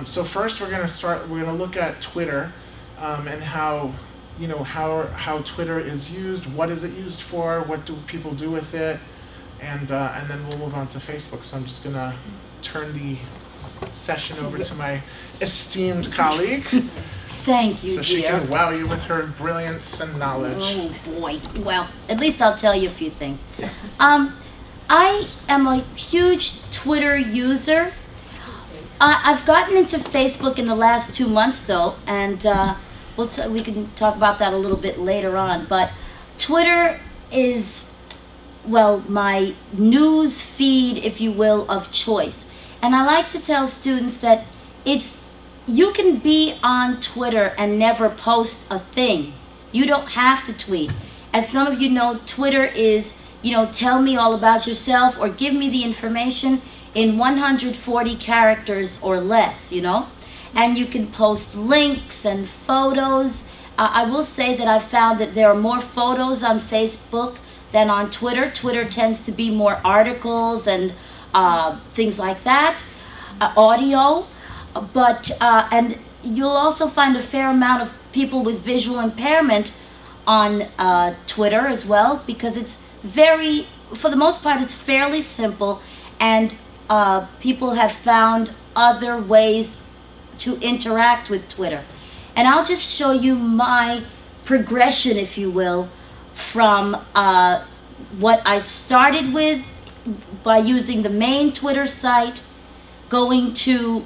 So first, we're gonna look at Twitter, and how, how Twitter is used. What is it used for? What do people do with it? And then we'll move on to Facebook. So I'm just gonna turn the session over to my esteemed colleague, Thank you, so she dear. can wow you with her brilliance and knowledge. Oh boy. Well, at least I'll tell you a few things. Yes. I am a huge Twitter user. I've gotten into Facebook in the last 2 months, though, and we can talk about that a little bit later on. But Twitter is, well, my news feed, if you will, of choice. And I like to tell students that you can be on Twitter and never post a thing. You don't have to tweet. As some of you know, Twitter is, tell me all about yourself or give me the information in 140 characters or less, and you can post links and photos. I will say that I've found that there are more photos on Facebook than on Twitter. Twitter tends to be more articles and things like that, audio, and you'll also find a fair amount of people with visual impairment on Twitter as well, because it's for the most part, it's fairly simple, and people have found other ways to interact with Twitter. And I'll just show you my progression, if you will, from what I started with by using the main Twitter site, going to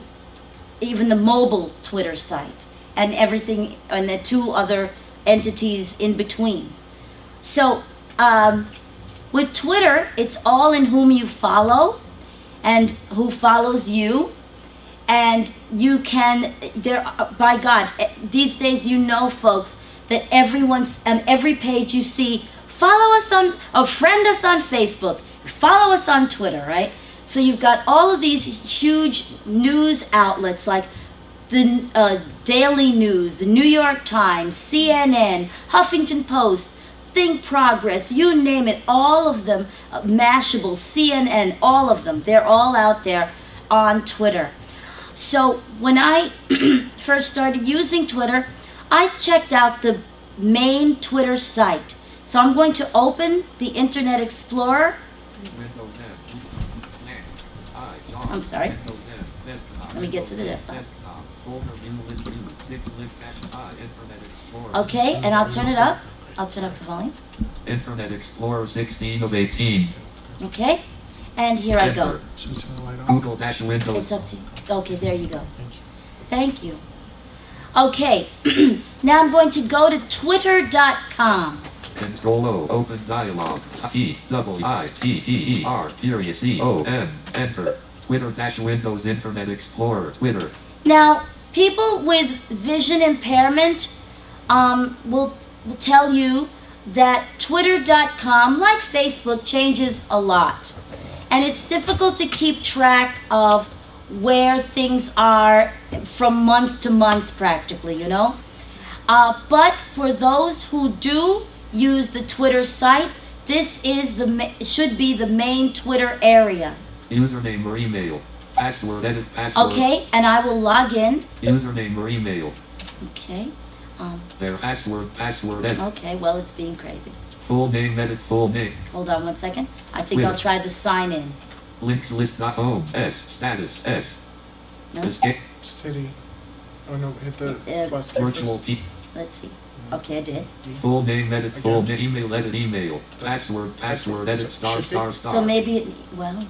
even the mobile Twitter site, and everything, and the two other entities in between. So with Twitter, it's all in whom you follow and who follows you. And you can, by God, these days, folks, that everyone's on every page you see, follow us or friend us on Facebook, follow us on Twitter, right? So you've got all of these huge news outlets like the Daily News, the New York Times, CNN, Huffington Post, Think Progress, you name it, all of them, Mashable, CNN, all of them, they're all out there on Twitter. So when I first started using Twitter, I checked out the main Twitter site. So I'm going to open the Internet Explorer. I'm sorry. Let me get to the desktop. Okay, and I'll turn it up. I'll turn up the volume. Internet Explorer 16 of 18. Okay, and here I go. Should we turn the light on? Google-Windows. It's up to you. Okay, there you go. Thank you. Okay, now I'm going to go to twitter.com. Control-O, open dialog, T-W-I-T-T-E-R, furious E-O-N, enter. Twitter-Windows Internet Explorer, Twitter. Now, people with vision impairment will tell you that twitter.com, like Facebook, changes a lot. And it's difficult to keep track of where things are from month to month, practically, But for those who do use the Twitter site, this is should be the main Twitter area. Username or email. Password, edit password. Okay, and I will log in. Username or email. Okay. Their password, edit. Okay, well, it's being crazy. Full name, edit full name. Hold on 1 second. I think I'll try the sign in. Links list dot home, S, status, S. No? Escape. Just hit E. Oh no, hit the plus key Virtual first. P. Let's see. Okay, I did. Full name, edit full Again. name, email, edit email. Password, edit star, Should be. star, star. So maybe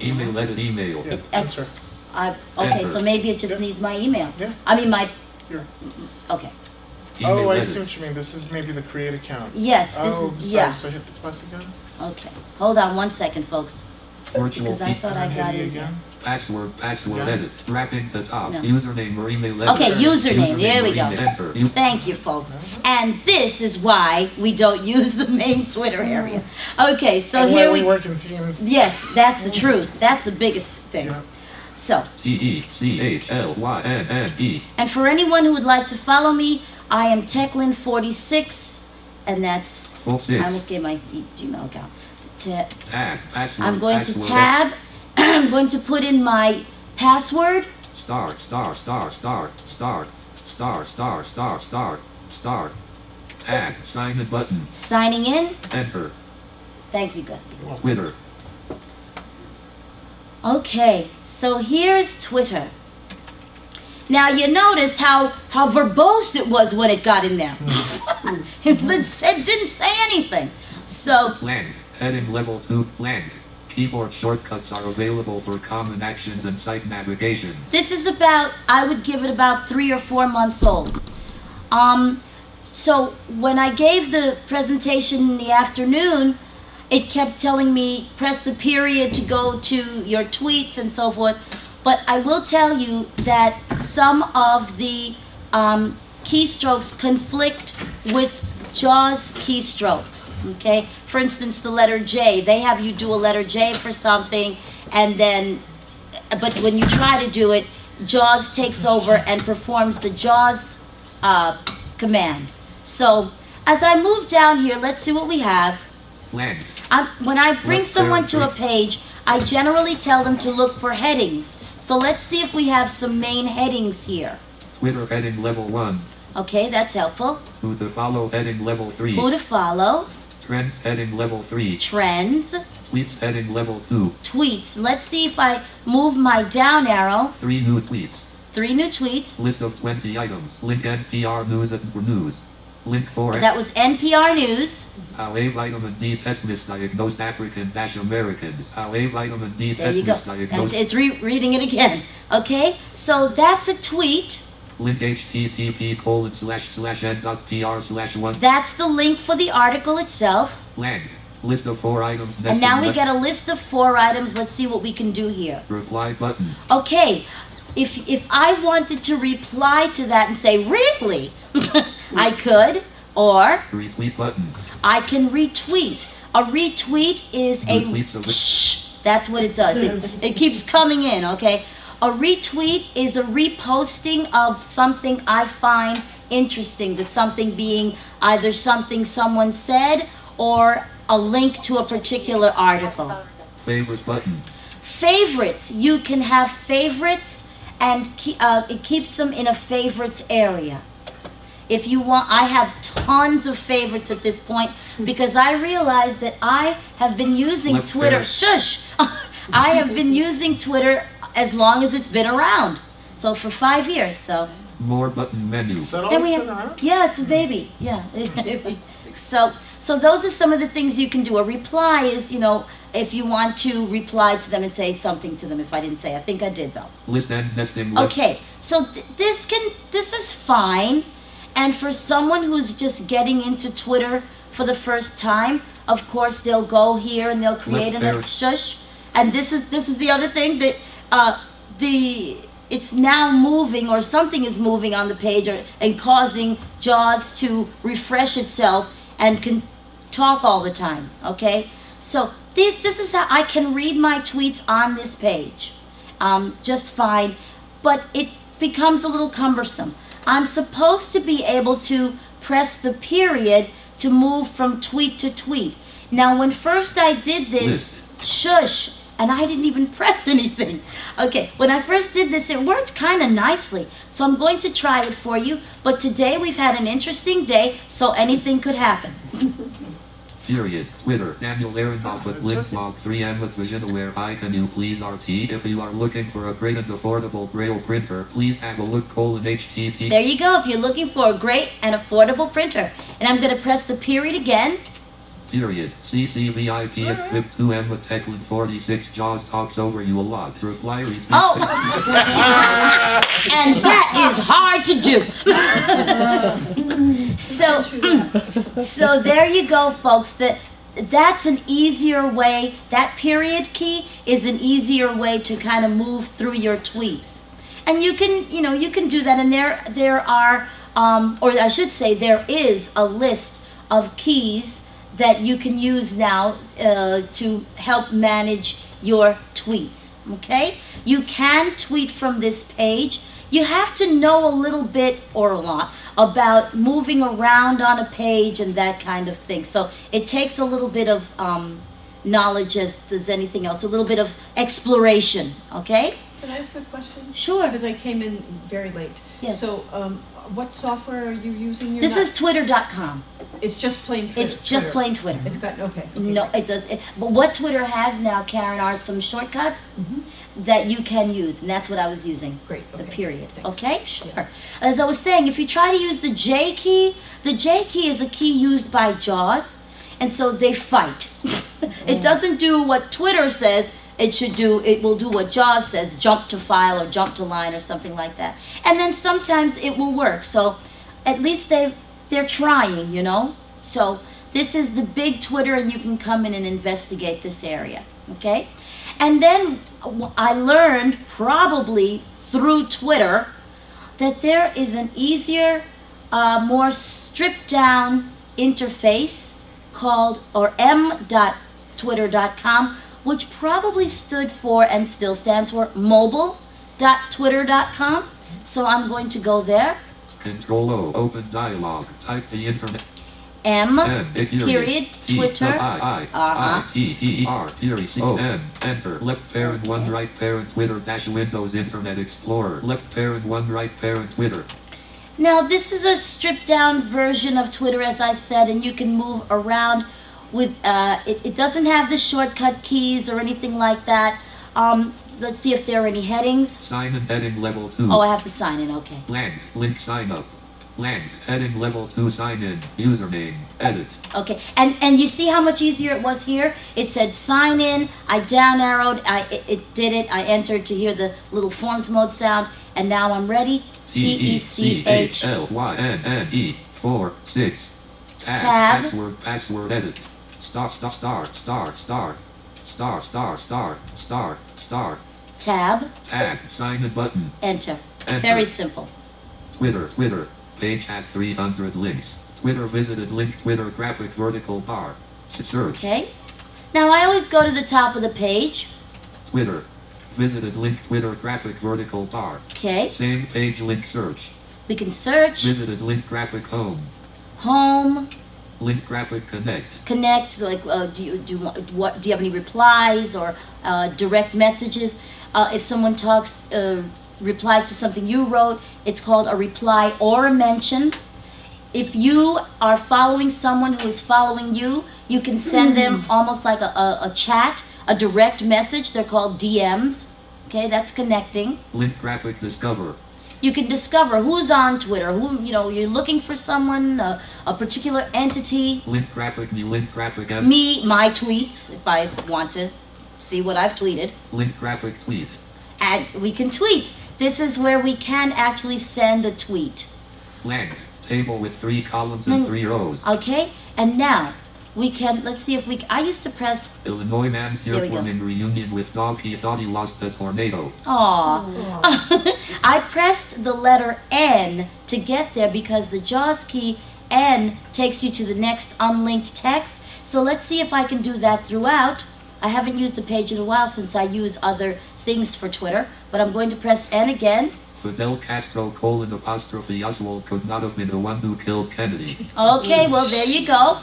Email, edit email. Yeah, It- enter. okay, Enter. so maybe it just Yeah. needs my email. Yeah. I mean Here. okay. Email, Oh, I edit. see what you mean. This is maybe the create account. Yes, this Oh, is, sorry. yeah. So hit the plus again. Okay. Hold on 1 second, folks. Virtual Because I P. thought I And then got hit E it again. Password, Yeah. edit. Wrapping to top. No. Username or email, edit. Okay, username. There we or go. email, enter. Thank you, folks. And this is why we don't use the main Twitter area. Okay, so And here when we we... work in teams. Yes, that's the truth. That's the biggest thing. Yeah. So, TECHLYNNE. and for anyone who would like to follow me, I am Techlin46, and that's... Full I six. almost gave my Gmail account. Tab. Password. I'm going to password, tab. I'm going to put in my password. Start. Start. Start. Start. Start. Start. Start. Start. Start. Start. Tag. Sign in button. Signing in. Enter. Thank you, Gussie. Twitter. Okay, so here's Twitter. Now you notice how verbose it was when it got in there. It didn't say anything. So Blank. Heading level 2. Blank. Keyboard shortcuts are available for common actions and site navigation. this is about, I would give it about 3 or 4 months old. So when I gave the presentation in the afternoon, it kept telling me press the period to go to your tweets and so forth. But I will tell you that some of the keystrokes conflict with JAWS keystrokes, okay? For instance, the letter J, they have you do a letter J for something, and then, but when you try to do it, JAWS takes over and performs the JAWS command. So, as I move down here, let's see what we have. Blank. When I bring Let's someone to a verify. page, I generally tell them to look for headings. So let's see if we have some main headings here. Twitter heading level 1. Okay, that's helpful. Who to follow heading level 3. Who to follow, Trends heading level 3. trends, Tweets heading level 2. tweets. Let's see if I move my down arrow. 3 new tweets. 3 new tweets. List of 20 items. Link NPR News and for news. Link 4. That was NPR News. How a vitamin D test misdiagnosed African-Americans. How a vitamin D There test you go. misdiagnosed. It's reading it again. Okay, so that's a tweet. Link http://n.pr/1. That's the link for the article itself. Blank. List of 4 items. And now we nested get a list of 4 items. Let's see what we can do here. reply button. Okay, if I wanted to reply to that and say, really? I could, or Retweet button. I can retweet. A retweet is a Retweets of it. shh. That's what it does. It keeps coming in, okay? A retweet is a reposting of something I find interesting. The something being either something someone said or a link to a particular article. Favorite button. Favorites. You can have favorites, and it keeps them in a favorites area. If you want, I have tons of favorites at this point because I realize that I have been using Let's Twitter. finish. Shush! I have been using Twitter as long as it's been around. So for 5 years. So More button menu. Is that all then it's we been have, around? yeah, it's a baby. Yeah. So those are some of the things you can do. A reply is, if you want to reply to them and say something to them. If I didn't say, I think I did though. List and nesting list. Okay, so this is fine, and for someone who's just getting into Twitter for the first time, of course they'll go here and they'll create Left an arrow. shush, and this is the other thing that it's now moving or something is moving on the page and causing JAWS to refresh itself and can talk all the time. Okay, so this is how I can read my tweets on this page. Just fine, but it becomes a little cumbersome. I'm supposed to be able to press the period to move from tweet to tweet. Now, when first I did this, shush, and I didn't even press anything. Okay, when I first did this, it worked kind of nicely. So I'm going to try it for you, but today we've had an interesting day, so anything could happen. Period. Twitter. Daniel Ehrenhoff with Link Blog 3M with VisionAware. Hi, can you please RT? If you are looking for a great and affordable Braille printer, please have a look. HTTP. There you go, if you're looking for a great and affordable printer. And I'm going to press the period again. Period. CCVIP equipped 2M with Techland 46. JAWS talks over you a lot. Reply retweet. Oh! And that is hard to do. So there you go, folks. That's an easier way. That period key is an easier way to kind of move through your tweets. And you can do that. And there are, or I should say, there is a list of keys that you can use now to help manage your tweets, okay? You can tweet from this page. You have to know a little bit or a lot about moving around on a page and that kind of thing. So it takes a little bit of knowledge as does anything else, a little bit of exploration, okay? Can I ask a question? Sure. Because I came in very late. Yes. So, what software are you using? This is twitter.com. It's just plain Twitter. It's just plain Twitter. It's got, okay. No, it does. But what Twitter has now, Karen, are some shortcuts Mhm. that you can use, and that's what I was using. Great, The okay. period. Thanks. Okay, sure. As I was saying, if you try to use the J key is a key used by JAWS, and so they fight. It doesn't do what Twitter says it should do. It will do what JAWS says, jump to file or jump to line or something like that. And then sometimes it will work. So at least they're trying, you know. So this is the big Twitter, and you can come in and investigate this area, okay? And then I learned, probably through Twitter, that there is an easier, more stripped down interface called, or m.twitter.com, which probably stood for, and still stands for, mobile.twitter.com. So I'm going to go there. Control O, open dialog, type the internet. M, Period, period, T, Twitter. I, T, T, E, R, period, C, O, M, enter, left parent, one Okay. right parent, Twitter, dash Windows, Internet Explorer, left parent, one right parent, Twitter. Now, this is a stripped down version of Twitter, as I said, and you can move around with, it doesn't have the shortcut keys or anything like that. Let's see if there are any headings. Sign in heading level 2. Oh, I have to sign in, okay. Blank, link sign up. Blank, heading level 2 sign in, username, edit. Okay, and you see how much easier it was here? It said sign in, I down arrowed, it did it, I entered to hear the little forms mode sound, and now I'm ready. TECHLYNNE 4 6. Tab. Password edit. Start. Tab, Tag, sign in button. enter. Enter. Very simple. Twitter. Page has 300 links. Twitter visited link, Twitter graphic vertical bar. Search. Okay. Now I always go to the top of the page. Twitter. Visited link, Twitter graphic vertical bar. Okay. Same page link search. We can search. Visited link graphic home. Home. Link graphic connect. Connect. Like, do you have any replies or direct messages? If someone replies to something you wrote, it's called a reply or a mention. If you are following someone who is following you, you can send them almost like a chat, a direct message. They're called DMs. Okay, that's connecting. Link graphic discover. You can discover who's on Twitter, who, you're looking for someone, a particular entity. Link graphic me, link graphic M. Me, my tweets, if I want to see what I've tweeted. Link graphic tweet. And we can tweet. This is where we can actually send a tweet. Blank. Table with 3 columns and 3 rows. Okay? And now, we can, let's see if I used to press, Illinois man's There we go. earphone in reunion with dog. He thought he lost a tornado. aw. I pressed the letter N to get there because the JAWS key N takes you to the next unlinked text. So let's see if I can do that throughout. I haven't used the page in a while since I use other things for Twitter, but I'm going to press N again. Fidel Castro : Oswald could not have been the one who killed Kennedy. Okay, well, there you go.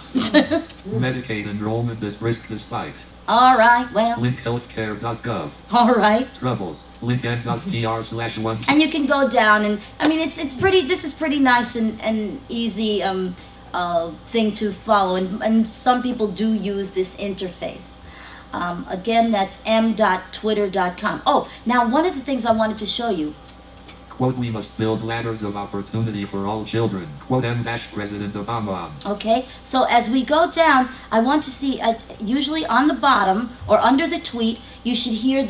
Medicaid enrollment is brisk despite. All right, well, Link healthcare.gov. all right. Troubles. Link n.pr/1. And you can go down and, I mean, it's pretty, this is pretty nice and easy thing to follow. And some people do use this interface. Again, that's m.twitter.com. Oh, now one of the things I wanted to show you. Quote, we must build ladders of opportunity for all children. Quote, M-President Obama. Okay, so as we go down, I want to see, usually on the bottom or under the tweet, you should hear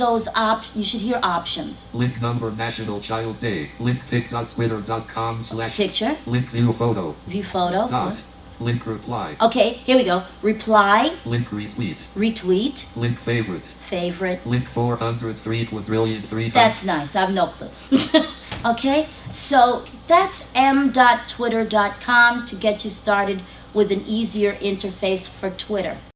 options. Link number National Child Day. Link pic.twitter.com/ Picture, link view photo. view photo. Dot. Link reply. Okay, here we go. Reply, Link retweet. retweet, Link favorite. favorite. Link 403 quadrillion 3. That's nice. I have no clue. Okay, so that's m.twitter.com to get you started with an easier interface for Twitter.